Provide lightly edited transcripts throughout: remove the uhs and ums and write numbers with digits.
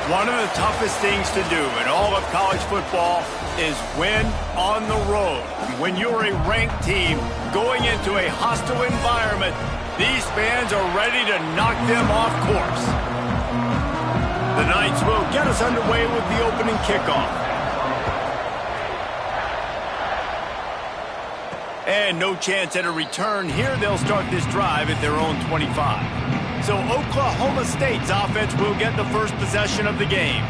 One of the toughest things to do in all of college football is win on the road. When you're a ranked team going into a hostile environment, these fans are ready to knock them off course. The Knights will get us underway with the opening kickoff. And no chance at a return here. They'll start this drive at their own 25. So Oklahoma State's offense will get the first possession of the game.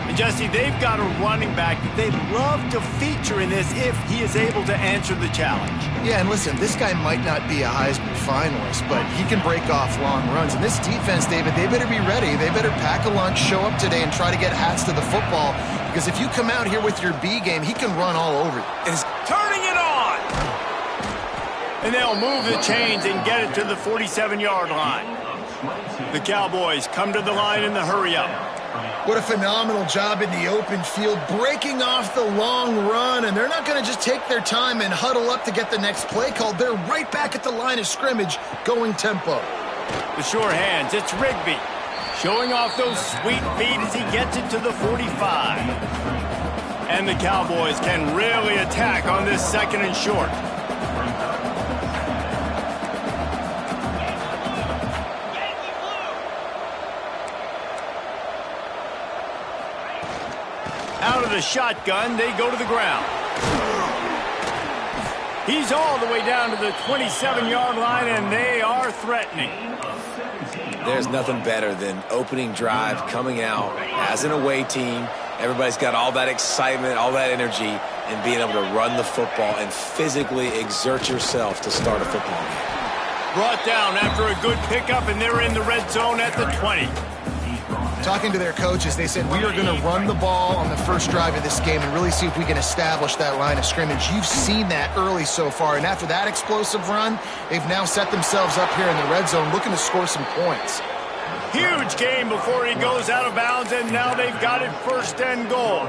And Jesse, they've got a running back that they'd love to feature in this if he is able to answer the challenge. Yeah, and listen, this guy might not be a Heisman finalist, but he can break off long runs. And this defense, David, they better be ready. They better pack a lunch, show up today, and try to get hats to the football. Because if you come out here with your B game, he can run all over you. And he's turning it on! And they'll move the chains and get it to the 47-yard line. The Cowboys come to the line in the hurry-up. What a phenomenal job in the open field, breaking off the long run, and they're not going to just take their time and huddle up to get the next play called. They're right back at the line of scrimmage, going tempo. The sure hands, it's Rigby, showing off those sweet feet as he gets it to the 45. And the Cowboys can really attack on this second and short. Out of the shotgun, they go to the ground. He's all the way down to the 27-yard line, and they are threatening. There's nothing better than opening drive, coming out as an away team. Everybody's got all that excitement, all that energy, and being able to run the football and physically exert yourself to start a football game. Brought down after a good pickup, and they're in the red zone at the 20. Talking to their coaches, they said, we are going to run the ball on the first drive of this game and really see if we can establish that line of scrimmage. You've seen that early so far, and after that explosive run, they've now set themselves up here in the red zone looking to score some points. Huge game before he goes out of bounds, and now they've got it first and goal.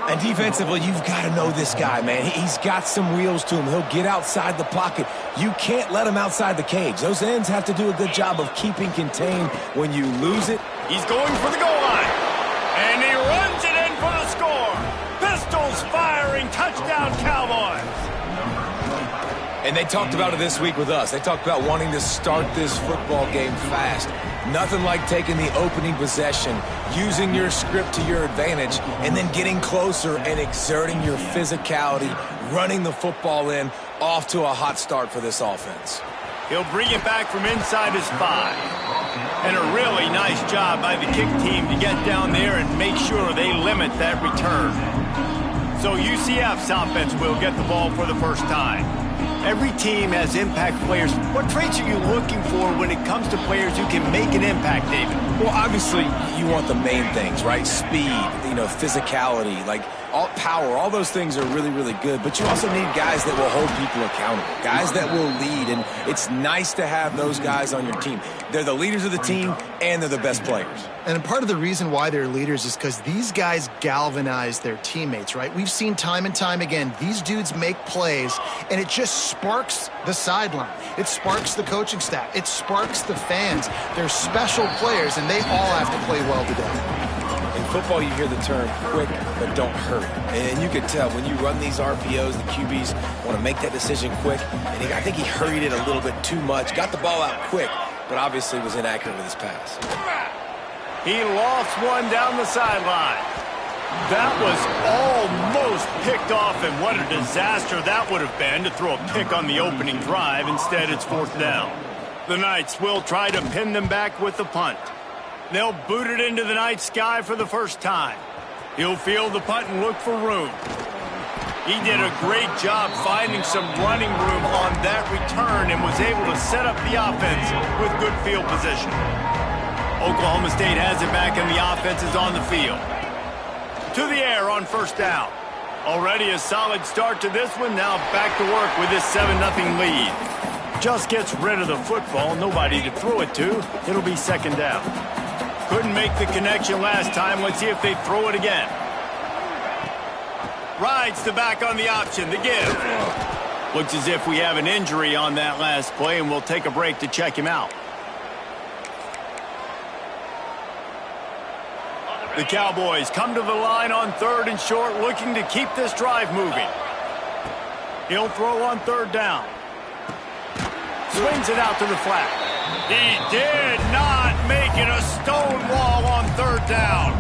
And defensively, you've got to know this guy, man. He's got some wheels to him. He'll get outside the pocket. You can't let him outside the cage. Those ends have to do a good job of keeping contained when you lose it. He's going for the goal line. And he runs it in for the score. Pistols firing. Touchdown, Cowboys. And they talked about it this week with us. They talked about wanting to start this football game fast. Nothing like taking the opening possession, using your script to your advantage, and then getting closer and exerting your physicality, running the football in, off to a hot start for this offense. He'll bring it back from inside his 5. And a really nice job by the kick team to get down there and make sure they limit that return. So UCF's offense will get the ball for the first time. Every team has impact players. What traits are you looking for when it comes to players who can make an impact, David? Well, obviously, you want the main things, right? Speed, physicality, like power. All those things are really, really good. But you also need guys that will hold people accountable, guys that will lead. And it's nice to have those guys on your team. They're the leaders of the team, and they're the best players. And part of the reason why they're leaders is because these guys galvanize their teammates, right? We've seen time and time again, these dudes make plays, and it just sparks the sideline. It sparks the coaching staff. It sparks the fans. They're special players, and they all have to play well today. In football, you hear the term quick, but don't hurry. And you can tell when you run these RPOs, the QBs want to make that decision quick. And I think he hurried it a little bit too much, got the ball out quick, but obviously was inaccurate with his pass. He lost one down the sideline. That was almost picked off, and what a disaster that would have been to throw a pick on the opening drive. Instead, it's 4th down. The Knights will try to pin them back with the punt. They'll boot it into the night sky for the first time. He'll field the punt and look for room. He did a great job finding some running room on that return and was able to set up the offense with good field position. Oklahoma State has it back and the offense is on the field. To the air on first down. Already a solid start to this one. Now back to work with this 7-0 lead. Just gets rid of the football. Nobody to throw it to. It'll be 2nd down. Couldn't make the connection last time. Let's see if they throw it again. Rides the back on the option. The give. Looks as if we have an injury on that last play, and we'll take a break to check him out. The Cowboys come to the line on 3rd and short, looking to keep this drive moving. He'll throw on 3rd down. Swings it out to the flat. He did not make it a stone wall on 3rd down.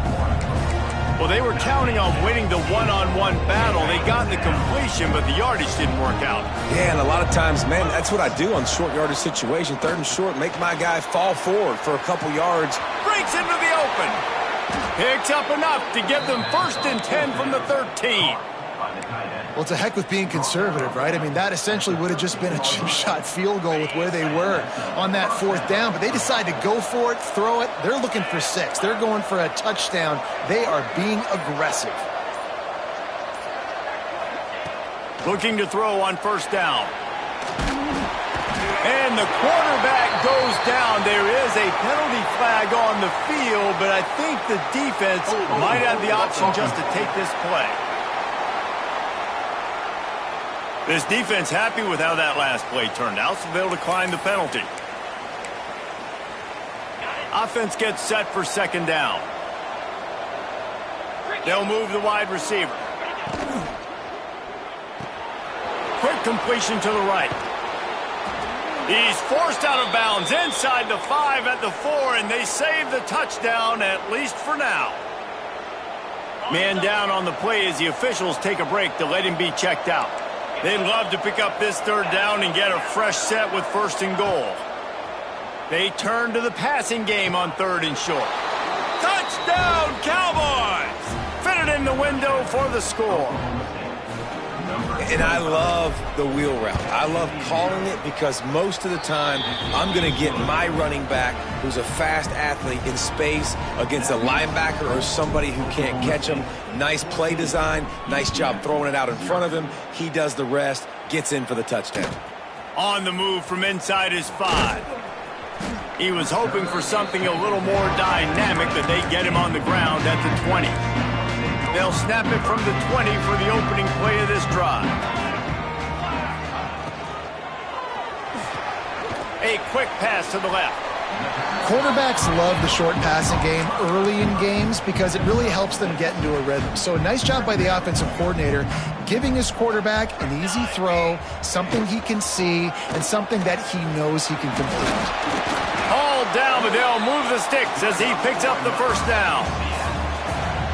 Well, they were counting on winning the one-on-one battle. They got the completion, but the yardage didn't work out. Yeah, and a lot of times, man, that's what I do on short yardage situation. 3rd and short, make my guy fall forward for a couple yards. Breaks into the open. Picks up enough to give them 1st and 10 from the 13. Well, to heck with being conservative, right? I mean, that essentially would have just been a chip shot field goal with where they were on that 4th down. But they decide to go for it, throw it. They're looking for 6. They're going for a touchdown. They are being aggressive. Looking to throw on 1st down. And the quarterback goes down. There is a penalty flag on the field, but I think the defense might have the option just to take this play. This defense happy with how that last play turned out, so they'll decline the penalty. Offense gets set for 2nd down. They'll move the wide receiver. Quick completion to the right. He's forced out of bounds inside the 5 at the 4, and they save the touchdown, at least for now. Man down on the play as the officials take a break to let him be checked out. They'd love to pick up this 3rd down and get a fresh set with 1st and goal. They turn to the passing game on 3rd and short. Touchdown, Cowboys! Fitted in the window for the score. And I love the wheel route. I love calling it because most of the time I'm going to get my running back, who's a fast athlete, in space against a linebacker or somebody who can't catch him. Nice play design, nice job throwing it out in front of him. He does the rest, gets in for the touchdown. On the move from inside his 5. He was hoping for something a little more dynamic, but they get him on the ground at the 20. They'll snap it from the 20 for the opening play of this drive. A quick pass to the left. Quarterbacks love the short passing game early in games because it really helps them get into a rhythm. So a nice job by the offensive coordinator giving his quarterback an easy throw, something he can see, and something that he knows he can complete. All down, but they'll move the sticks as he picks up the 1st down.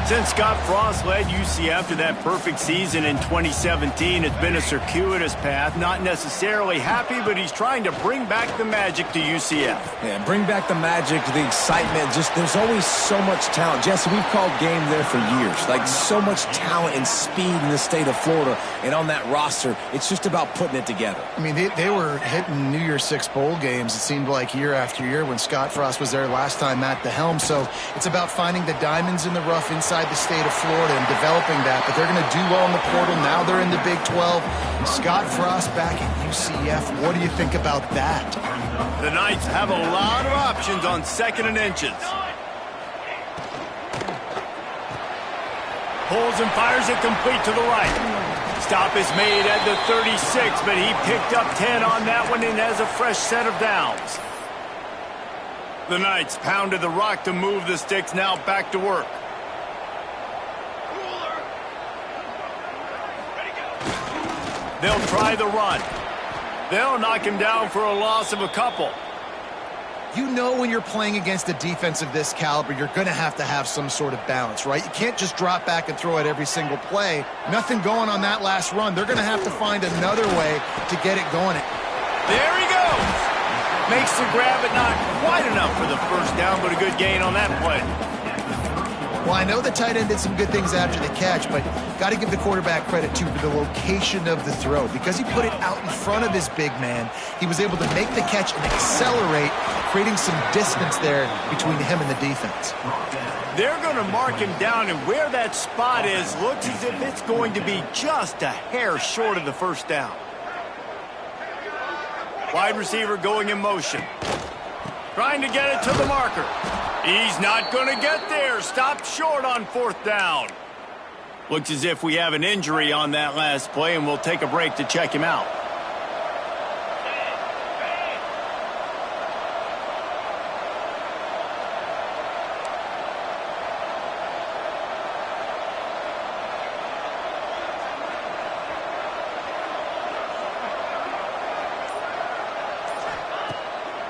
Since Scott Frost led UCF to that perfect season in 2017, it's been a circuitous path. Not necessarily happy, but he's trying to bring back the magic to UCF. Yeah, bring back the magic, the excitement. Just there's always so much talent. Jesse, we've called game there for years. Like, so much talent and speed in the state of Florida. And on that roster, it's just about putting it together. I mean, they were hitting New Year's Six bowl games, it seemed like, year after year when Scott Frost was there last time at the helm. So it's about finding the diamonds in the rough inside the state of Florida and developing that. But they're going to do well in the portal. Now they're in the Big 12. Scott Frost back at UCF. What do you think about that? The Knights have a lot of options on 2nd and inches. Pulls and fires it complete to the right. Stop is made at the 36, but he picked up 10 on that one and has a fresh set of downs. The Knights pounded the rock to move the sticks, now back to work. They'll try the run. They'll knock him down for a loss of a couple. You know when you're playing against a defense of this caliber, you're going to have some sort of balance, right? You can't just drop back and throw it every single play. Nothing going on that last run. They're going to have to find another way to get it going. There he goes. Makes the grab, but not quite enough for the 1st down, but a good gain on that play. Well, I know the tight end did some good things after the catch, but got to give the quarterback credit, too, for the location of the throw. Because he put it out in front of his big man, he was able to make the catch and accelerate, creating some distance there between him and the defense. They're going to mark him down, and where that spot is looks as if it's going to be just a hair short of the 1st down. Wide receiver going in motion. Trying to get it to the marker. He's not going to get there. Stopped short on 4th down. Looks as if we have an injury on that last play, and we'll take a break to check him out.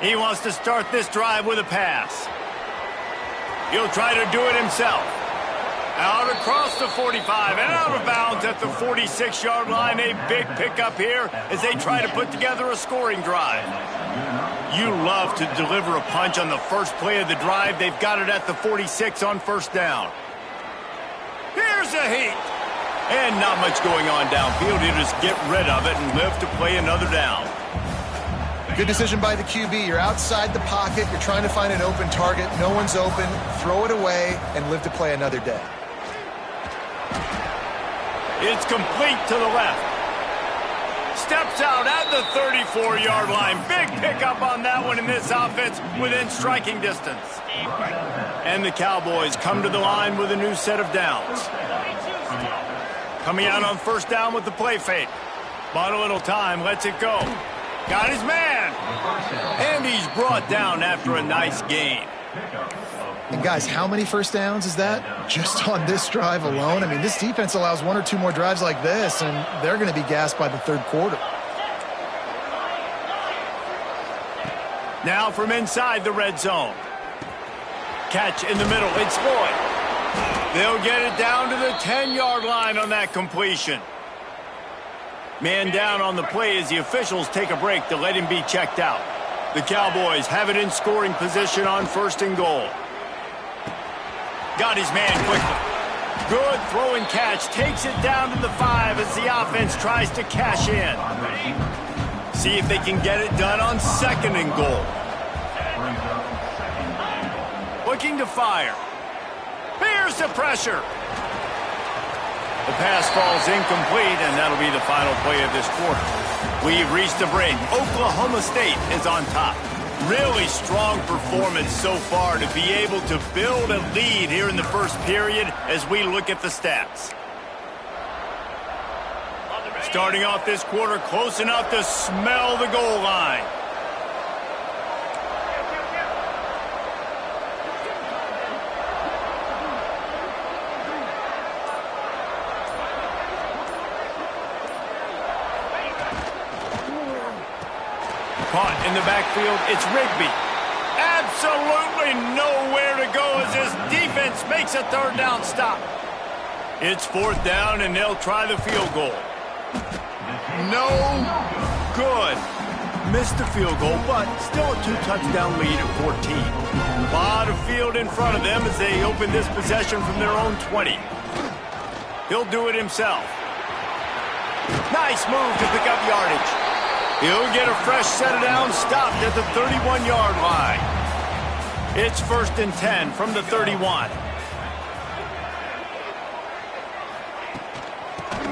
He wants to start this drive with a pass. He'll try to do it himself. Out across the 45 and out of bounds at the 46-yard line. A big pickup here as they try to put together a scoring drive. You love to deliver a punch on the first play of the drive. They've got it at the 46 on first down. Here's a heat. And not much going on downfield. You just get rid of it and live to play another down. Good decision by the QB. You're outside the pocket. You're trying to find an open target. No one's open. Throw it away and live to play another day. It's complete to the left. Steps out at the 34-yard line. Big pickup on that one in this offense within striking distance. And the Cowboys come to the line with a new set of downs. Coming out on first down with the play fake. Bought a little time, lets it go. Got his man. And he's brought down after a nice gain. And guys, how many first downs is that? Just on this drive alone? I mean, this defense allows one or two more drives like this, and they're going to be gassed by the third quarter. Now from inside the red zone. Catch in the middle. It's Floyd. They'll get it down to the 10-yard line on that completion. Man down on the play as the officials take a break to let him be checked out. The Cowboys have it in scoring position on first and goal. Got his man quickly. Good throw and catch. Takes it down to the 5 as the offense tries to cash in. See if they can get it done on second and goal. Looking to fire. Here's the pressure. The pass falls incomplete, and that'll be the final play of this quarter. We've reached a break. Oklahoma State is on top. Really strong performance so far to be able to build a lead here in the first period as we look at the stats. Starting off this quarter close enough to smell the goal line. Caught in the backfield, it's Rigby. Absolutely nowhere to go as this defense makes a third down stop. It's fourth down, and they'll try the field goal. No good. Missed the field goal, but still a 2-touchdown lead at 14. A lot of field in front of them as they open this possession from their own 20. He'll do it himself. Nice move to pick up yardage. He'll get a fresh set of downs stopped at the 31-yard line. It's first and 10 from the 31.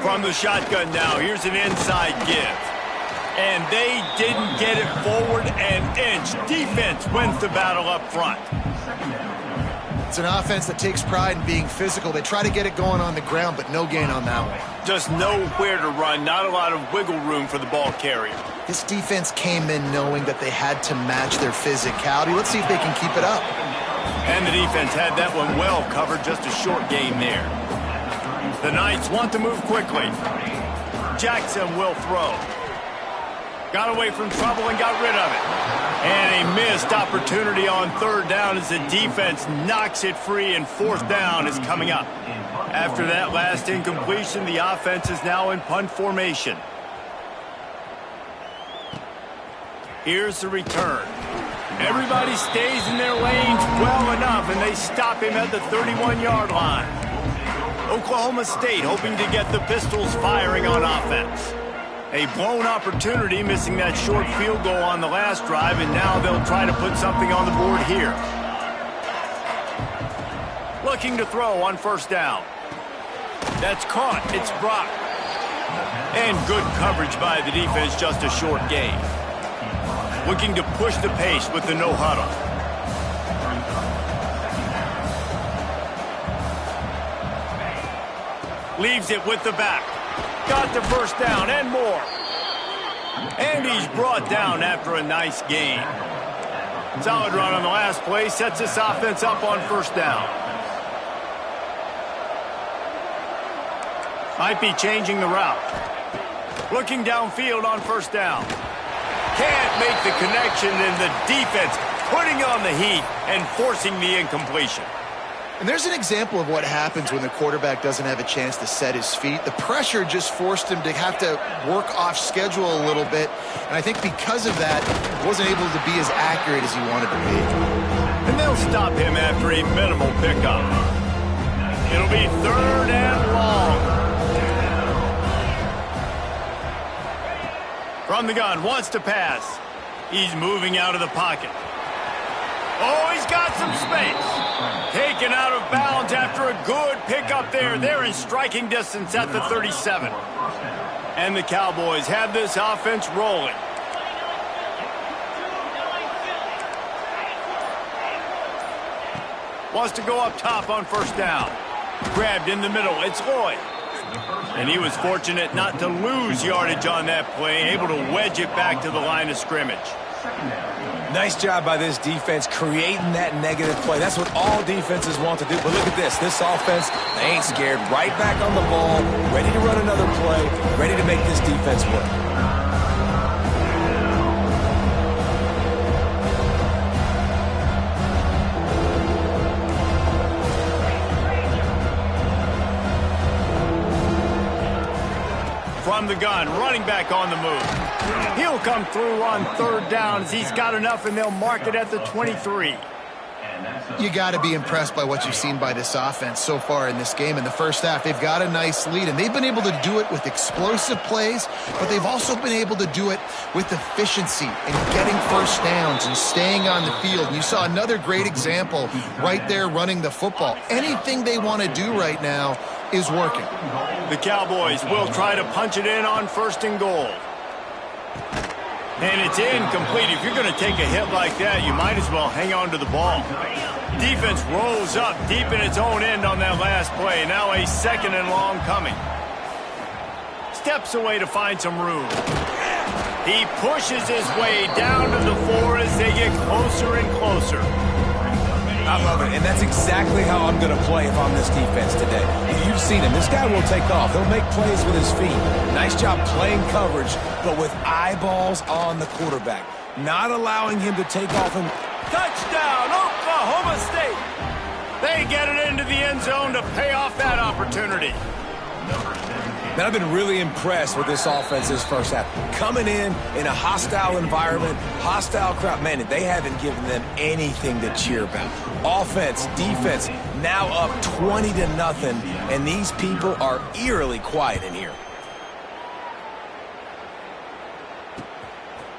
From the shotgun now, here's an inside give. And they didn't get it forward an inch. Defense wins the battle up front. It's an offense that takes pride in being physical. They try to get it going on the ground, but no gain on that one. Just nowhere to run, not a lot of wiggle room for the ball carrier. This defense came in knowing that they had to match their physicality. Let's see if they can keep it up. And the defense had that one well covered, just a short gain there. The Knights want to move quickly. Jackson will throw. Got away from trouble and got rid of it. And a missed opportunity on third down as the defense knocks it free, and fourth down is coming up. After that last incompletion, the offense is now in punt formation. Here's the return. Everybody stays in their lanes well enough, and they stop him at the 31-yard line. Oklahoma State hoping to get the Pistols firing on offense. A blown opportunity, missing that short field goal on the last drive, and now they'll try to put something on the board here. Looking to throw on first down. That's caught. It's Brock. And good coverage by the defense, just a short gain. Looking to push the pace with the no huddle. Leaves it with the back. Got the first down and more. And he's brought down after a nice gain. Solid run on the last play. Sets this offense up on first down. Might be changing the route. Looking downfield on first down. Can't make the connection, and the defense putting on the heat and forcing the incompletion. And there's an example of what happens when the quarterback doesn't have a chance to set his feet. The pressure just forced him to have to work off schedule a little bit. And I think because of that, he wasn't able to be as accurate as he wanted to be. And they'll stop him after a minimal pickup. It'll be 3rd and long. From the gun, wants to pass. He's moving out of the pocket. Oh, he's got some space. Taken out of bounds after a good pickup there. They're in striking distance at the 37. And the Cowboys have this offense rolling. Wants to go up top on 1st down. Grabbed in the middle. It's Lloyd. And he was fortunate not to lose yardage on that play, able to wedge it back to the line of scrimmage. Nice job by this defense creating that negative play. That's what all defenses want to do. But look at this. This offense, they ain't scared. Right back on the ball, ready to run another play, ready to make this defense work. From the gun, running back on the move. He'll come through on 3rd down as he's got enough, and they'll mark it at the 23. You got to be impressed by what you've seen by this offense so far in this game. In the first half, they've got a nice lead, and they've been able to do it with explosive plays, but they've also been able to do it with efficiency and getting 1st downs and staying on the field. And you saw another great example right there running the football. Anything they want to do right now is working. The Cowboys will try to punch it in on 1st and goal. And it's incomplete. If you're going to take a hit like that, you might as well hang on to the ball. Defense rolls up deep in its own end on that last play. Now a 2nd and long coming. Steps away to find some room. He pushes his way down to the 4 as they get closer and closer. I love it, and that's exactly how I'm going to play if I'm this defense today. You've seen him. This guy will take off. He'll make plays with his feet. Nice job playing coverage, but with eyeballs on the quarterback. Not allowing him to take off and... Touchdown, Oklahoma State! They get it into the end zone to pay off that opportunity. Man, I've been really impressed with this offense this first half. Coming in a hostile environment, hostile crowd. Man, they haven't given them anything to cheer about. Offense, defense, now up 20-0, and these people are eerily quiet in here.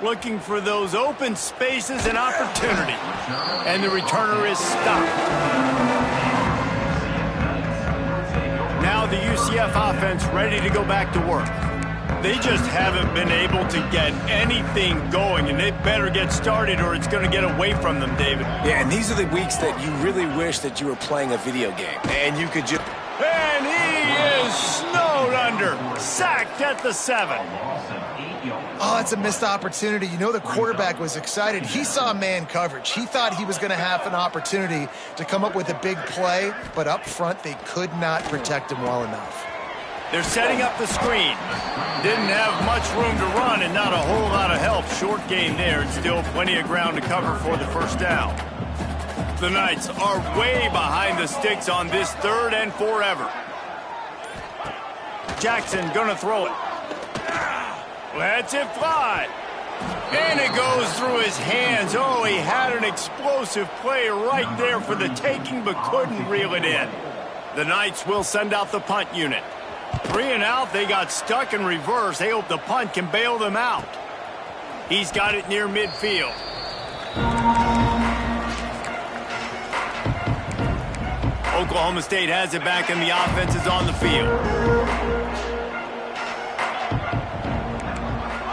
Looking for those open spaces and opportunity. And the returner is stopped. Now the UCF offense ready to go back to work. They just haven't been able to get anything going, and they better get started or it's going to get away from them, David. Yeah, and these are the weeks that you really wish that you were playing a video game, and you could just... And he is snowed under, sacked at the 7. Oh, it's a missed opportunity. You know, the quarterback was excited. He saw man coverage. He thought he was going to have an opportunity to come up with a big play, but up front, they could not protect him well enough. They're setting up the screen. Didn't have much room to run and not a whole lot of help. Short gain there. Still plenty of ground to cover for the 1st down. The Knights are way behind the sticks on this 3rd and forever. Jackson gonna throw it. Lets it fly. And it goes through his hands. Oh, he had an explosive play right there for the taking, but couldn't reel it in. The Knights will send out the punt unit. 3 and out, they got stuck in reverse. They hope the punt can bail them out. He's got it near midfield. Oklahoma State has it back and the offense is on the field.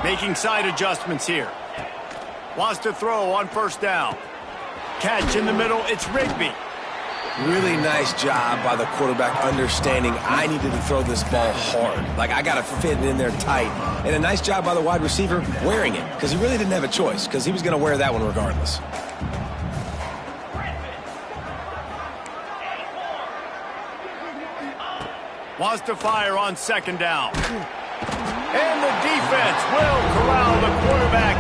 Making side adjustments here. Wants to throw on 1st down. Catch in the middle, it's Rigby. Really nice job by the quarterback understanding I needed to throw this ball hard. Like, I got to fit it in there tight. And a nice job by the wide receiver wearing it, because he really didn't have a choice, because he was going to wear that one regardless. Wants to fire on 2nd down. And the defense will corral the quarterback.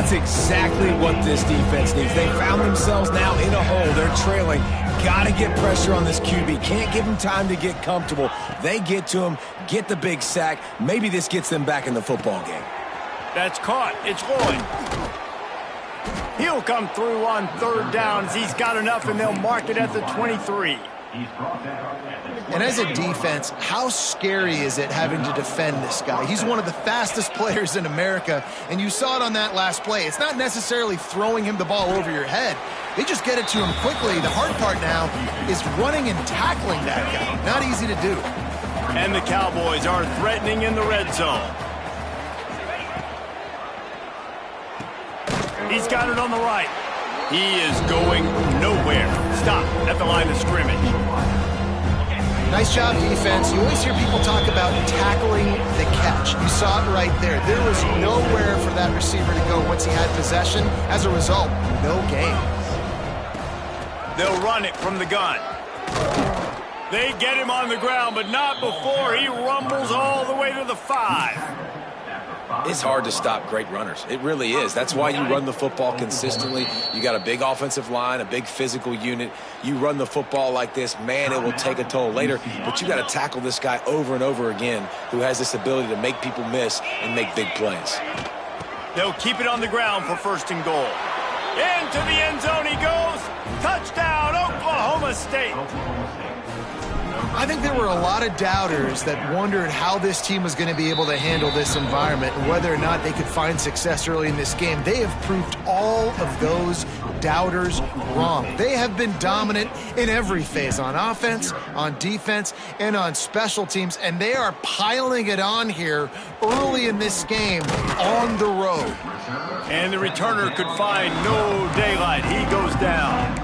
That's exactly what this defense needs. They found themselves now in a hole. They're trailing. Got to get pressure on this QB. Can't give him time to get comfortable. They get to him, get the big sack. Maybe this gets them back in the football game. That's caught. It's Lloyd. He'll come through on third downs. He's got enough, and they'll mark it at the 23. And as a defense, how scary is it having to defend this guy? He's one of the fastest players in America, and you saw it on that last play. It's not necessarily throwing him the ball over your head. They just get it to him quickly. The hard part now is running and tackling that guy. Not easy to do. And the Cowboys are threatening in the red zone. He's got it on the right. He is going nowhere. Stop at the line of scrimmage. Nice job, defense. You always hear people talk about tackling the catch. You saw it right there. There was nowhere for that receiver to go once he had possession. As a result, no gain. They'll run it from the gun. They get him on the ground, but not before he rumbles all the way to the 5. It's hard to stop great runners. It really is. That's why you run the football consistently. You got a big offensive line, a big physical unit. You run the football like this, man, it will take a toll later. But you got to tackle this guy over and over again who has this ability to make people miss and make big plays. They'll keep it on the ground for first and goal. Into the end zone he goes. Touchdown, Oklahoma State. I think there were a lot of doubters that wondered how this team was going to be able to handle this environment and whether or not they could find success early in this game. They have proved all of those doubters wrong. They have been dominant in every phase, on offense, on defense, and on special teams, and they are piling it on here early in this game on the road. And the returner could find no daylight. He goes down.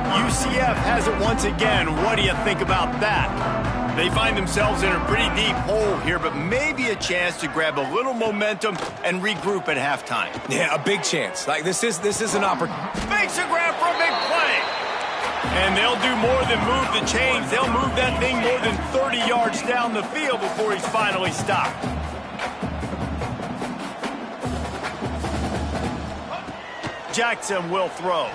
UCF has it once again. What do you think about that? They find themselves in a pretty deep hole here, but maybe a chance to grab a little momentum and regroup at halftime. Yeah, a big chance. Like this is an opportunity. Makes a grab for a big play. And they'll do more than move the chains. They'll move that thing more than 30 yards down the field before he's finally stopped. Jackson will throw.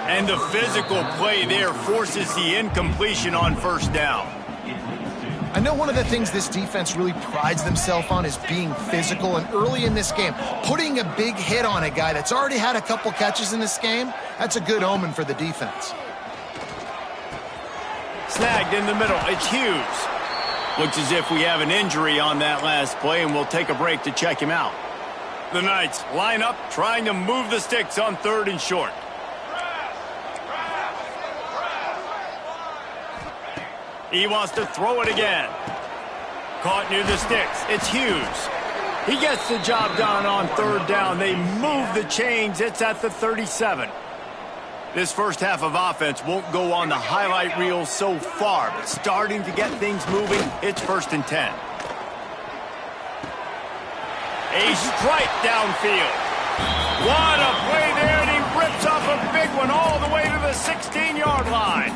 And the physical play there forces the incompletion on first down. I know one of the things this defense really prides themselves on is being physical, and early in this game, putting a big hit on a guy that's already had a couple catches in this game, that's a good omen for the defense. Snagged in the middle. It's Hughes. Looks as if we have an injury on that last play, and we'll take a break to check him out. The Knights line up, trying to move the sticks on third and short. He wants to throw it again. Caught near the sticks. It's Hughes. He gets the job done on third down. They move the chains. It's at the 37. This first half of offense won't go on the highlight reel so far, but starting to get things moving, it's 1st and 10. A strike downfield. What a play there, and he rips off a big one all the way to the 16-yard line.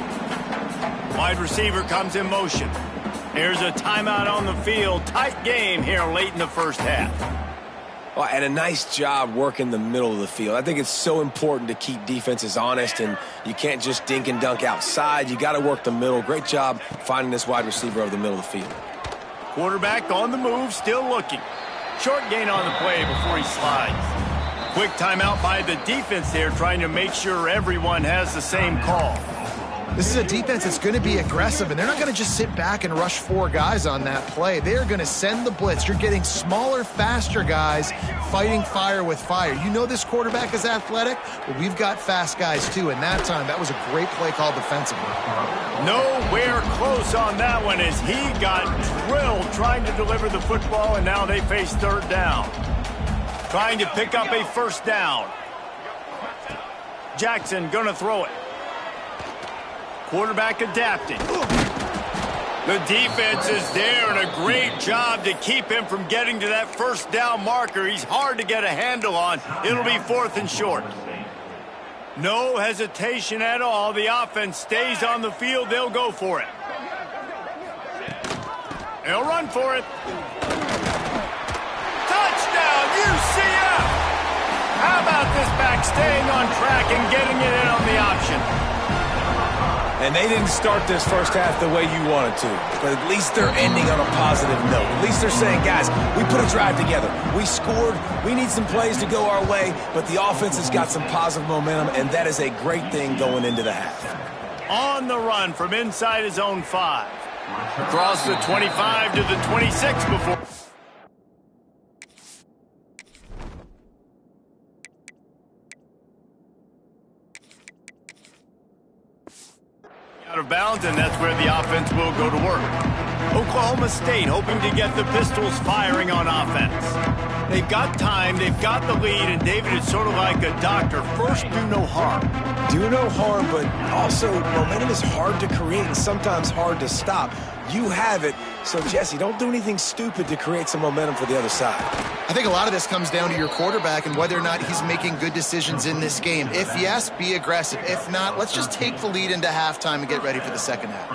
Wide receiver comes in motion. Here's a timeout on the field. Tight game here late in the first half. Well, and a nice job working the middle of the field. I think it's so important to keep defenses honest, and you can't just dink and dunk outside. You got to work the middle. Great job finding this wide receiver over the middle of the field. Quarterback on the move, still looking. Short gain on the play before he slides. Quick timeout by the defense there, trying to make sure everyone has the same call. This is a defense that's going to be aggressive, and they're not going to just sit back and rush 4 guys on that play. They're going to send the blitz. You're getting smaller, faster guys fighting fire with fire. You know this quarterback is athletic, but we've got fast guys too, and that time, that was a great play call defensively. Nowhere close on that one as he got drilled trying to deliver the football, and now they face third down. Trying to pick up a first down. Jackson going to throw it. Quarterback adapting. The defense is there, and a great job to keep him from getting to that first down marker. He's hard to get a handle on. It'll be 4th and short. No hesitation at all. The offense stays on the field. They'll go for it. They'll run for it. UCF! How about this back staying on track and getting it in on the option? And they didn't start this first half the way you wanted to. But at least they're ending on a positive note. At least they're saying, guys, we put a drive together. We scored. We need some plays to go our way. But the offense has got some positive momentum, and that is a great thing going into the half. On the run from inside his own 5. Across the 25 to the 26 before. Out of bounds, and that's where the offense will go to work. Oklahoma State hoping to get the Pistols firing on offense. They've got time, they've got the lead, and David is sort of like a doctor. First, do no harm. Do no harm, but also momentum is hard to create and sometimes hard to stop. You have it, so Jesse, don't do anything stupid to create some momentum for the other side. I think a lot of this comes down to your quarterback and whether or not he's making good decisions in this game. If yes, be aggressive. If not, let's just take the lead into halftime and get ready for the second half.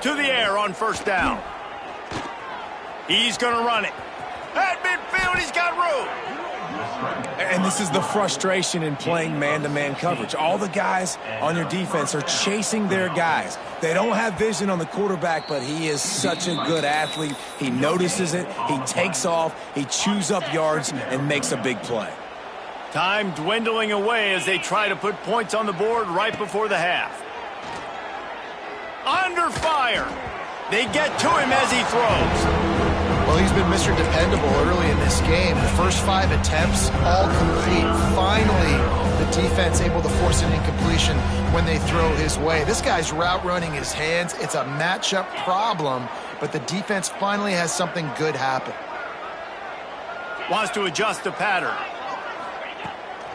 To the air on first down. He's going to run it. At midfield, he's got room. And this is the frustration in playing man-to-man coverage. All the guys on your defense are chasing their guys. They don't have vision on the quarterback, but he is such a good athlete. He notices it, he takes off, he chews up yards, and makes a big play. Time dwindling away as they try to put points on the board right before the half. Under fire. They get to him as he throws. Well, he's been Mr. Dependable early in this game. The first 5 attempts, all complete. Finally, the defense able to force an incompletion when they throw his way. This guy's route running his hands. It's a matchup problem, but the defense finally has something good happen. Wants to adjust the pattern.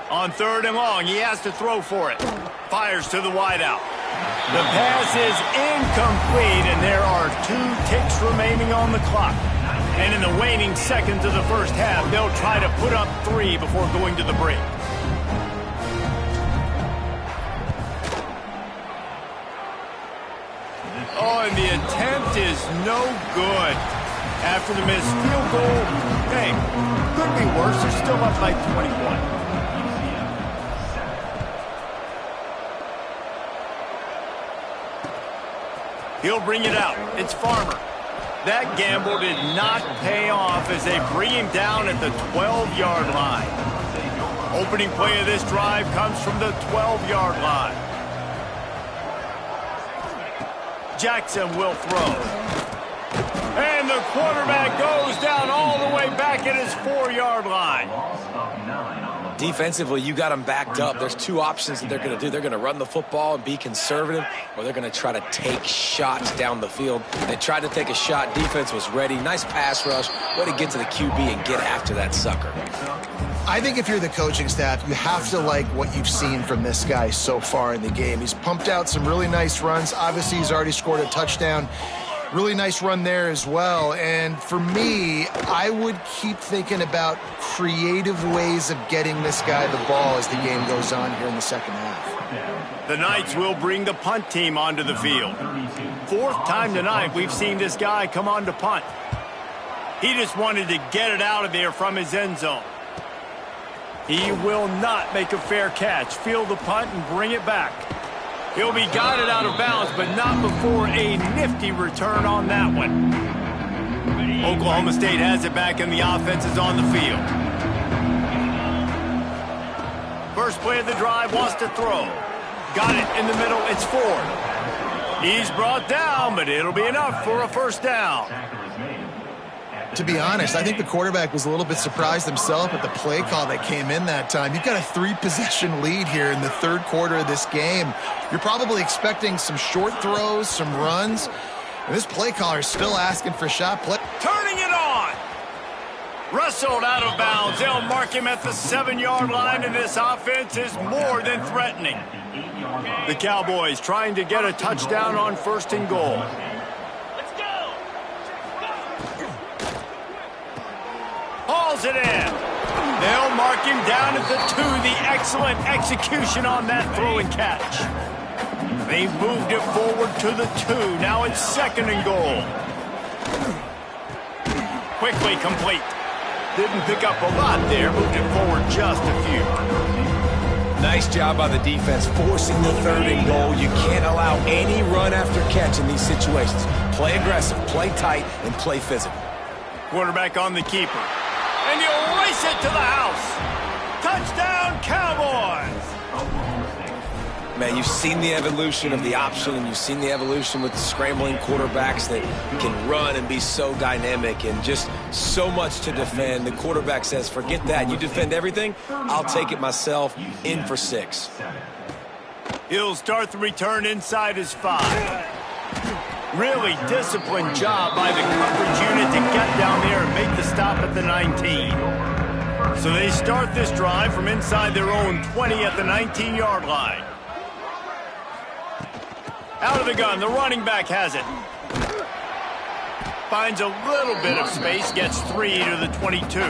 On 3rd and long, he has to throw for it. Fires to the wideout. The pass is incomplete, and there are 2 ticks remaining on the clock. And in the waning seconds of the first half, they'll try to put up 3 before going to the break. Oh, and the attempt is no good. After the missed field goal, hey, could be worse. They're still up by 21. He'll bring it out. It's Farmer. That gamble did not pay off as they bring him down at the 12-yard line. Opening play of this drive comes from the 12-yard line. Jackson will throw. And the quarterback goes down all the way back at his 4-yard line. Defensively, you got them backed up. There's 2 options that they're going to do. They're going to run the football and be conservative, or they're going to try to take shots down the field. They tried to take a shot. Defense was ready. Nice pass rush. Way to get to the QB and get after that sucker. I think if you're the coaching staff, you have to like what you've seen from this guy so far in the game. He's pumped out some really nice runs. Obviously, he's already scored a touchdown. Really nice run there as well. And for me, I would keep thinking about creative ways of getting this guy the ball as the game goes on here in the second half. The Knights will bring the punt team onto the field. 4th time tonight we've seen this guy come on to punt. He just wanted to get it out of there from his end zone. He will not make a fair catch. Field the punt and bring it back. He'll be guided out of bounds, but not before a nifty return on that one. Oklahoma State has it back, and the offense is on the field. First play of the drive, wants to throw. Got it in the middle, it's Ford. He's brought down, but it'll be enough for a first down. To be honest, I think the quarterback was a little bit surprised himself at the play call that came in that time. You've got a 3-possession lead here in the 3rd quarter of this game. You're probably expecting some short throws, some runs. And this play caller is still asking for shot play. Turning it on. Wrestled out of bounds. They'll mark him at the 7-yard line, and this offense is more than threatening. The Cowboys trying to get a touchdown on 1st and goal. Hauls it in. They'll mark him down at the 2. The excellent execution on that throw and catch. They moved it forward to the 2. Now it's 2nd and goal. quickly complete. Didn't pick up a lot there, moved it forward just a few. Nice job by the defense forcing the 3rd and goal. You can't allow any run after catch in these situations. Play aggressive, play tight, and play physical. Quarterback on the keeper. And you'll race it to the house. Touchdown, Cowboys! Man, you've seen the evolution of the option, and you've seen the evolution with the scrambling quarterbacks that can run and be so dynamic and just so much to defend. The quarterback says, forget that. You defend everything, I'll take it myself. In for 6. He'll start the return inside his 5. Really disciplined job by the coverage unit to get down there and make the stop at the 19. So they start this drive from inside their own 20 at the 19-yard line. Out of the gun, the running back has it. Finds a little bit of space, gets 3 to the 22.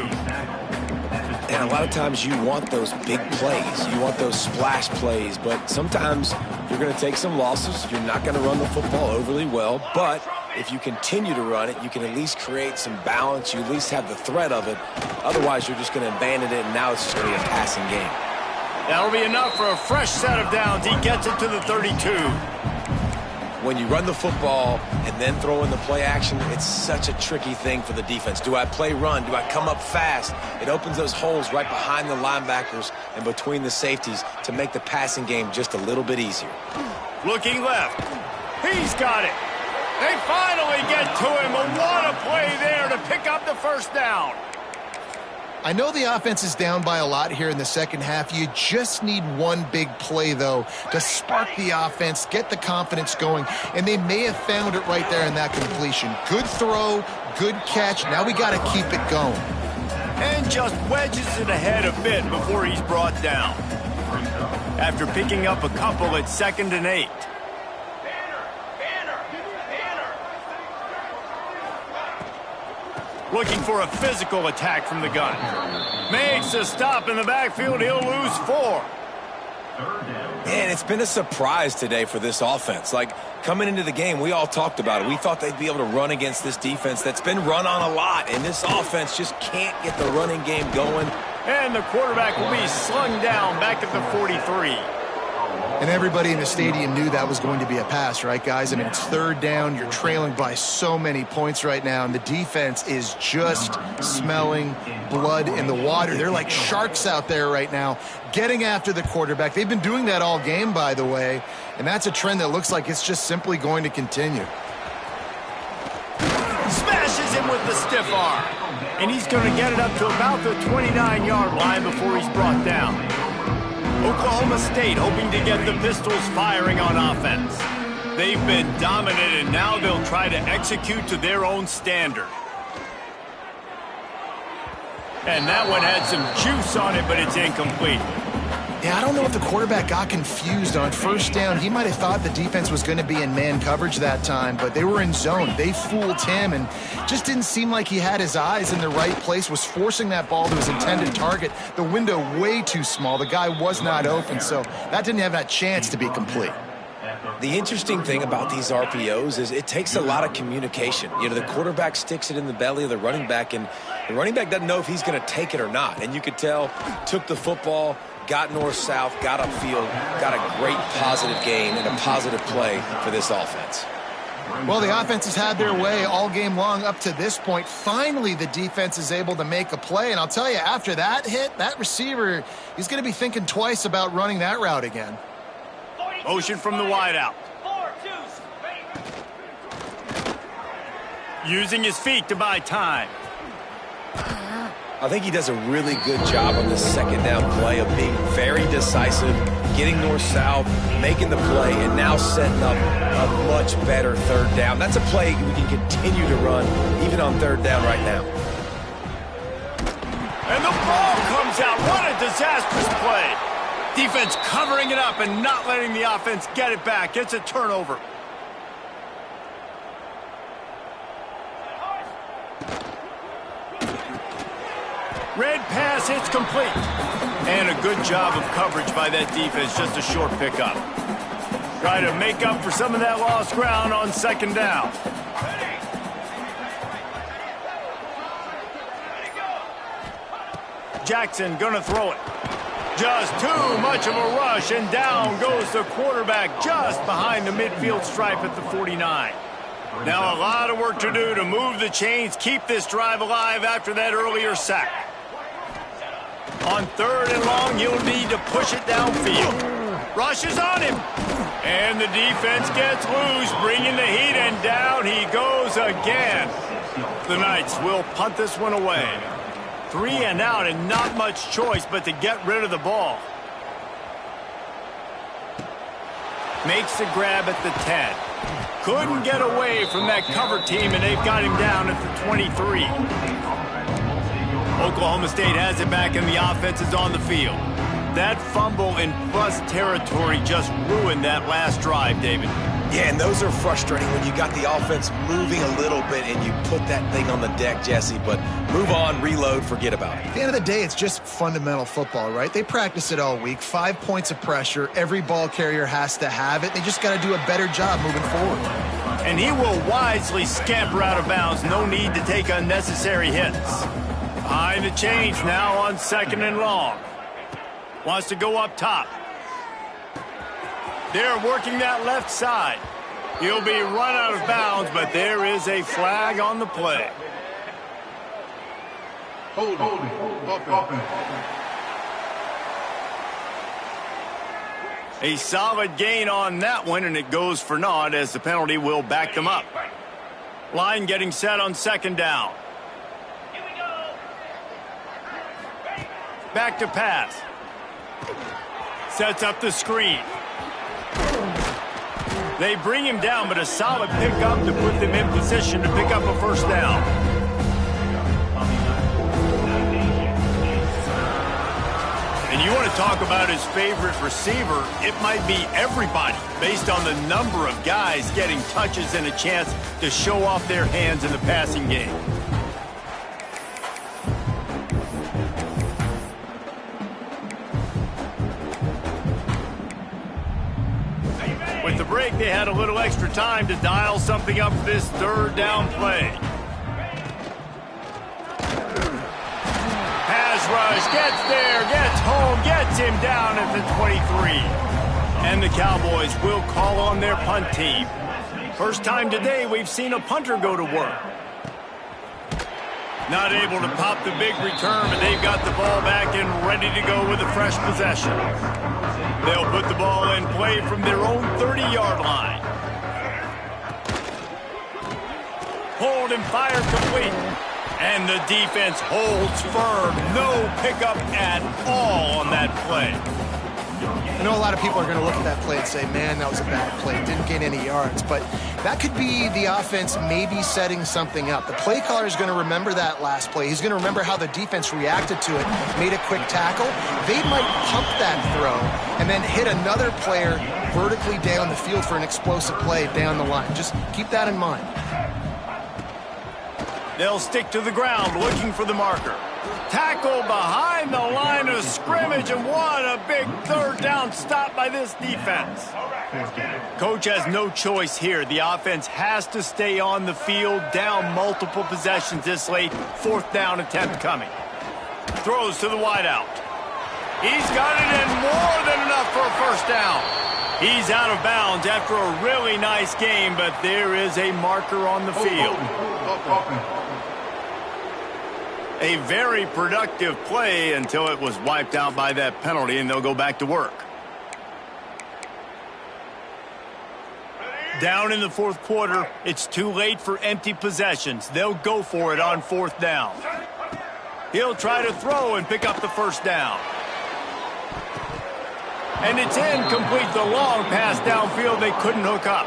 And a lot of times you want those big plays. You want those splash plays, but sometimes you're going to take some losses. You're not going to run the football overly well, but if you continue to run it, you can at least create some balance. You at least have the threat of it. Otherwise, you're just going to abandon it, and now it's just going to be a passing game. That'll be enough for a fresh set of downs. He gets it to the 32. When you run the football and then throw in the play action, it's such a tricky thing for the defense. Do I play run? Do I come up fast? It opens those holes right behind the linebackers and between the safeties to make the passing game just a little bit easier. Looking left. He's got it. They finally get to him. A what a play there to pick up the first down. I know the offense is down by a lot here in the second half. You just need one big play, though, to spark the offense, get the confidence going, and they may have found it right there in that completion. Good throw, good catch. Now we got to keep it going. And just wedges it ahead a bit before he's brought down. After picking up a couple at 2nd and 8. Looking for a physical attack from the gun. Makes a stop in the backfield. He'll lose 4. And it's been a surprise today for this offense. Like, coming into the game, we all talked about it. We thought they'd be able to run against this defense that's been run on a lot, and this offense just can't get the running game going. And the quarterback will be slung down back at the 43. And everybody in the stadium knew that was going to be a pass, right, guys? I mean, it's 3rd down. You're trailing by so many points right now, and the defense is just smelling blood in the water. They're like sharks out there right now, getting after the quarterback. They've been doing that all game, by the way, and that's a trend that looks like it's just simply going to continue. Smashes him with the stiff arm, and he's going to get it up to about the 29-yard line before he's brought down. Oklahoma State hoping to get the Pistols firing on offense. They've been dominant, and now they'll try to execute to their own standard. And that one had some juice on it, but it's incomplete. Yeah, I don't know if the quarterback got confused on 1st down. He might have thought the defense was going to be in man coverage that time, but they were in zone. They fooled him and just didn't seem like he had his eyes in the right place, was forcing that ball to his intended target. The window way too small. The guy was not open, so that didn't have that chance to be complete. The interesting thing about these RPOs is it takes a lot of communication. You know, the quarterback sticks it in the belly of the running back, and the running back doesn't know if he's going to take it or not. And you could tell, took the football, got north-south, got upfield, got a great positive gain and a positive play for this offense. Well, the offense has had their way all game long up to this point. Finally, the defense is able to make a play. And I'll tell you, after that hit, that receiver, he's going to be thinking twice about running that route again. Motion from the wideout. Using his feet to buy time. I think he does a really good job on this 2nd down play of being very decisive, getting north-south, making the play, and now setting up a much better 3rd down. That's a play we can continue to run even on 3rd down right now. And the ball comes out. What a disastrous play. Defense covering it up and not letting the offense get it back. It's a turnover. Red pass hits complete. And a good job of coverage by that defense. Just a short pickup. Try to make up for some of that lost ground on 2nd down. Jackson gonna throw it. Just too much of a rush, and down goes the quarterback just behind the midfield stripe at the 49. Now a lot of work to do to move the chains, keep this drive alive after that earlier sack. On 3rd and long, you'll need to push it downfield. Rushes on him. And the defense gets loose, bringing the heat, and down he goes again. The Knights will punt this one away. 3 and out, and not much choice but to get rid of the ball. Makes the grab at the 10. Couldn't get away from that cover team, and they've got him down at the 23. Oklahoma State has it back, and the offense is on the field. That fumble in plus territory just ruined that last drive, David. Yeah, and those are frustrating when you got the offense moving a little bit and you put that thing on the deck, Jesse. But move on, reload, forget about it. At the end of the day, it's just fundamental football, right? They practice it all week. 5 points of pressure. Every ball carrier has to have it. They just got to do a better job moving forward. And he will wisely scamper out of bounds. No need to take unnecessary hits. Behind the chains now on 2nd and long. Wants to go up top. They're working that left side. He'll be run out of bounds, but there is a flag on the play. A solid gain on that one, and it goes for naught as the penalty will back them up. Line getting set on 2nd down. Back to pass. Sets up the screen. They bring him down, but a solid pickup to put them in position to pick up a 1st down. And you want to talk about his favorite receiver, it might be everybody based on the number of guys getting touches and a chance to show off their hands in the passing game. With the break, they had a little extra time to dial something up for this 3rd down play. Pass rush, gets there, gets home, gets him down at the 23. And the Cowboys will call on their punt team. First time today we've seen a punter go to work. Not able to pop the big return, but they've got the ball back and ready to go with a fresh possession. They'll put the ball in play from their own 30-yard line. Hold and fire complete. And the defense holds firm. No pickup at all on that play. I know a lot of people are going to look at that play and say, man, that was a bad play. Didn't gain any yards. But that could be the offense maybe setting something up. The play caller is going to remember that last play. He's going to remember how the defense reacted to it, made a quick tackle. They might pump that throw and then hit another player vertically down the field for an explosive play down the line. Just keep that in mind. They'll stick to the ground looking for the marker. Tackle behind the line of scrimmage, and what a big 3rd down stop by this defense. Coach has no choice here. The offense has to stay on the field, down multiple possessions this late. 4th down attempt coming. Throws to the wideout. He's got it in, more than enough for a 1st down. He's out of bounds after a really nice game, but there is a marker on the field. A very productive play until it was wiped out by that penalty, and they'll go back to work. Down in the 4th quarter, it's too late for empty possessions. They'll go for it on 4th down. He'll try to throw and pick up the 1st down. And it's incomplete. The long pass downfield, they couldn't hook up.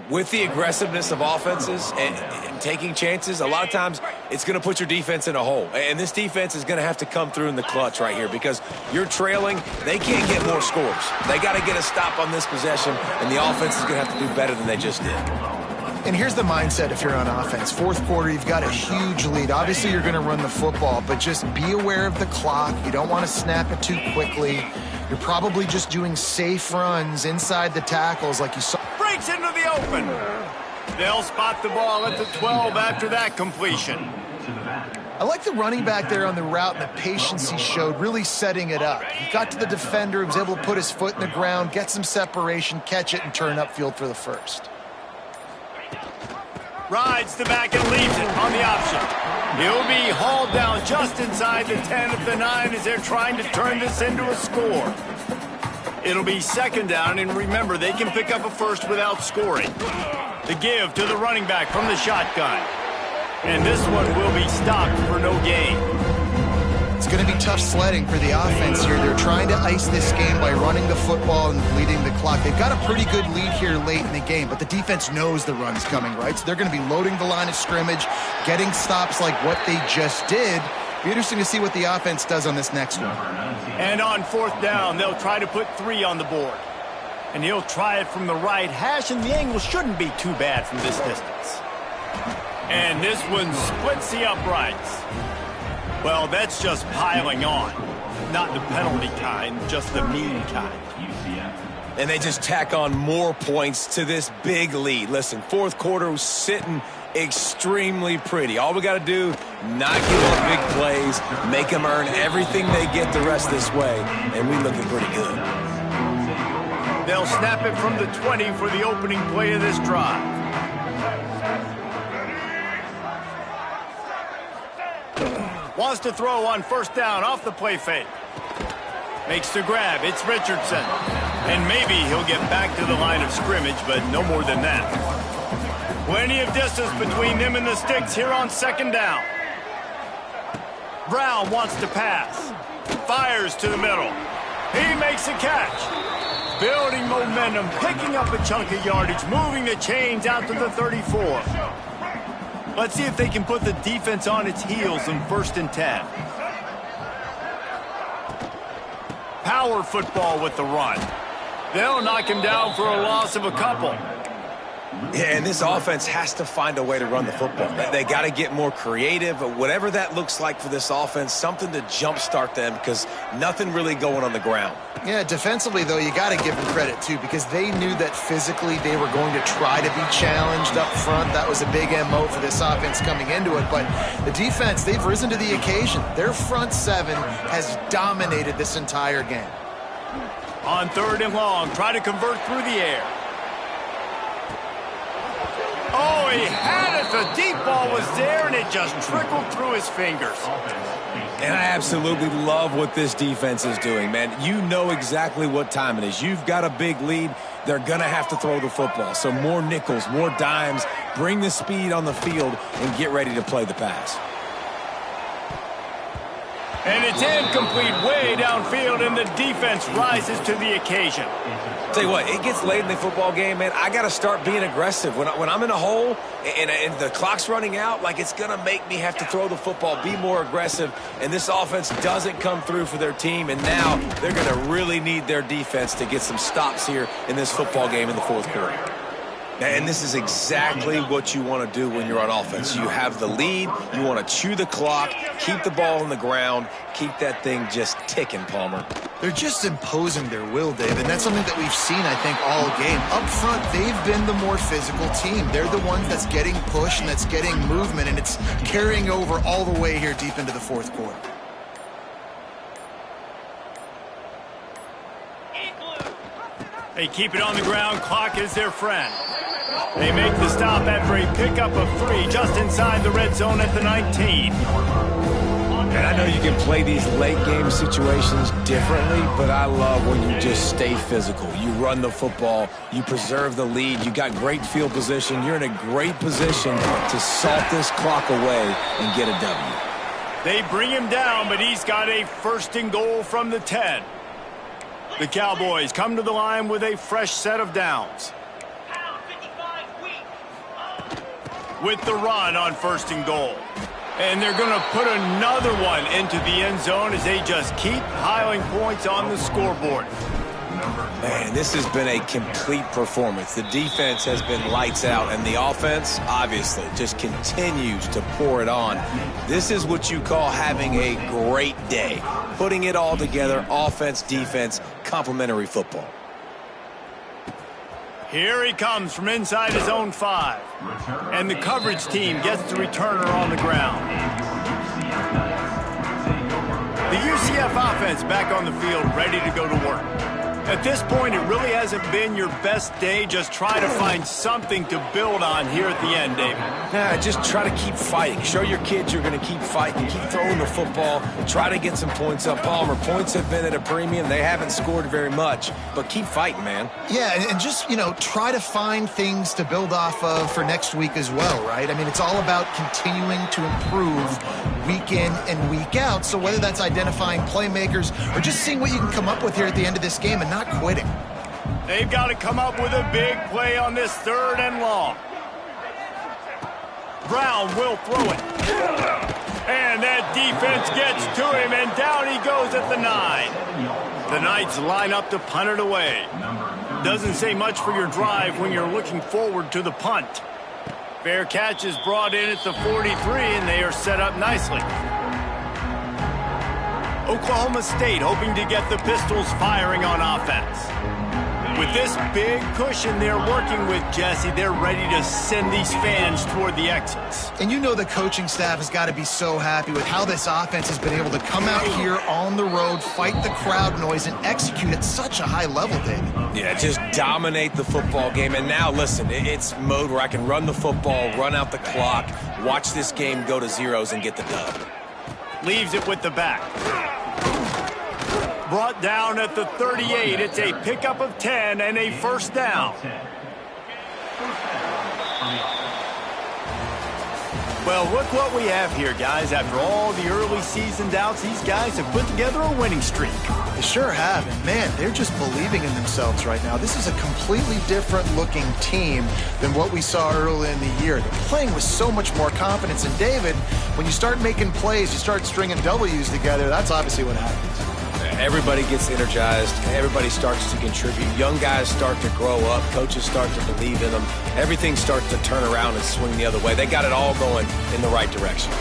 With the aggressiveness of offenses and taking chances, a lot of times it's going to put your defense in a hole. And this defense is going to have to come through in the clutch right here because you're trailing. They can't get more scores. They got to get a stop on this possession, and the offense is going to have to do better than they just did. And here's the mindset if you're on offense. 4th quarter, you've got a huge lead. Obviously, you're going to run the football, but just be aware of the clock. You don't want to snap it too quickly. You're probably just doing safe runs inside the tackles like you saw. Breaks into the open. They'll spot the ball at the 12 after that completion. I like the running back there on the route and the patience he showed, really setting it up. He got to the defender, he was able to put his foot in the ground, get some separation, catch it, and turn upfield for the first. Rides the back and leaves it on the option. He'll be hauled down just inside the 10 at the 9 as they're trying to turn this into a score. It'll be second down, and remember, they can pick up a first without scoring. The give to the running back from the shotgun. And this one will be stopped for no gain. It's going to be tough sledding for the offense here. They're trying to ice this game by running the football and bleeding the clock. They've got a pretty good lead here late in the game, but the defense knows the run's coming, right? So they're going to be loading the line of scrimmage, getting stops like what they just did. Be interesting to see what the offense does on this next one. And on fourth down, they'll try to put 3 on the board. And he'll try it from the right hash, and the angle shouldn't be too bad from this distance. And this one splits the uprights. Well, that's just piling on. Not the penalty kind, just the mean kind. And they just tack on more points to this big lead. Listen, fourth quarter was sitting extremely pretty. All we got to do, not give up big plays, make them earn everything they get the rest this way, and we looking pretty good. They'll snap it from the 20 for the opening play of this drive. Wants to throw on first down off the play fake. Makes the grab. It's Richardson. And maybe he'll get back to the line of scrimmage, but no more than that. Plenty of distance between them and the sticks here on second down. Brown wants to pass. Fires to the middle. He makes a catch. Building momentum, picking up a chunk of yardage, moving the chains out to the 34. Let's see if they can put the defense on its heels in 1st and 10. Power football with the run. They'll knock him down for a loss of a couple. Yeah, and this offense has to find a way to run the football. They got to get more creative, but whatever that looks like for this offense, something to jumpstart them because nothing really going on the ground. Yeah, defensively, though, you got to give them credit, too, because they knew that physically they were going to try to be challenged up front. That was a big MO for this offense coming into it. But the defense, they've risen to the occasion. Their front 7 has dominated this entire game. On 3rd and long, try to convert through the air. Oh, he had it. The deep ball was there, and it just trickled through his fingers. And I absolutely love what this defense is doing, man. You know exactly what time it is. You've got a big lead. They're going to have to throw the football. So more nickels, more dimes, bring the speed on the field, and get ready to play the pass. And it's incomplete way downfield, and the defense rises to the occasion. Tell you what, it gets late in the football game, man. I got to start being aggressive. When I'm in a hole and the clock's running out, like it's going to make me have to throw the football, be more aggressive, and this offense doesn't come through for their team, and now they're going to really need their defense to get some stops here in this football game in the fourth quarter. And this is exactly what you want to do when you're on offense. You have the lead, you want to chew the clock, keep the ball on the ground, keep that thing just ticking, Palmer. They're just imposing their will, Dave, and that's something that we've seen, I think, all game. Up front, they've been the more physical team. They're the ones that's getting pushed and that's getting movement, and it's carrying over all the way here deep into the fourth quarter. They keep it on the ground. Clock is their friend. They make the stop after a pickup of 3 just inside the red zone at the 19. And I know you can play these late game situations differently, but I love when you just stay physical. You run the football, you preserve the lead, you got great field position, you're in a great position to salt this clock away and get a W. They bring him down, but he's got a 1st and goal from the 10. The Cowboys come to the line with a fresh set of downs. With the run on 1st and goal. And they're going to put another one into the end zone as they just keep piling points on the scoreboard. Man, this has been a complete performance. The defense has been lights out, and the offense, obviously, just continues to pour it on. This is what you call having a great day. Putting it all together, offense, defense, complimentary football. Here he comes from inside his own 5. And the coverage team gets the returner on the ground. The UCF offense back on the field, ready to go to work. At this point, it really hasn't been your best day. Just try to find something to build on here at the end, David. Yeah, just try to keep fighting. Show your kids you're going to keep fighting. Keep throwing the football. Try to get some points up. Palmer, points have been at a premium. They haven't scored very much, but keep fighting, man. Yeah, and just, try to find things to build off of for next week as well, right? I mean, it's all about continuing to improve week in and week out. So whether that's identifying playmakers or just seeing what you can come up with here at the end of this game and not quitting. They've got to come up with a big play on this 3rd and long. Brown will throw it. And that defense gets to him, and down he goes at the 9. The Knights line up to punt it away. Doesn't say much for your drive when you're looking forward to the punt. Fair catch is brought in at the 43, and they are set up nicely. Oklahoma State hoping to get the Pistols firing on offense. With this big cushion they're working with, Jesse, they're ready to send these fans toward the exits. And the coaching staff has got to be so happy with how this offense has been able to come out here on the road, fight the crowd noise, and execute at such a high level, David. Yeah, just dominate the football game. And now, listen, it's mode where I can run the football, run out the clock, watch this game go to zeros and get the dub. Leaves it with the back. Brought down at the 38. It's a pickup of 10 and a 1st down. Well, look what we have here, guys. After all the early season doubts, these guys have put together a winning streak. They sure have. And, man, they're just believing in themselves right now. This is a completely different-looking team than what we saw early in the year. They're playing with so much more confidence. And, David, when you start making plays, you start stringing W's together, that's obviously what happens. Everybody gets energized. Everybody starts to contribute. Young guys start to grow up. Coaches start to believe in them. Everything starts to turn around and swing the other way. They got it all going in the right direction.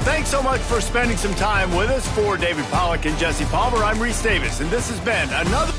Thanks so much for spending some time with us. For David Pollack and Jesse Palmer, I'm Reese Davis, and this has been another...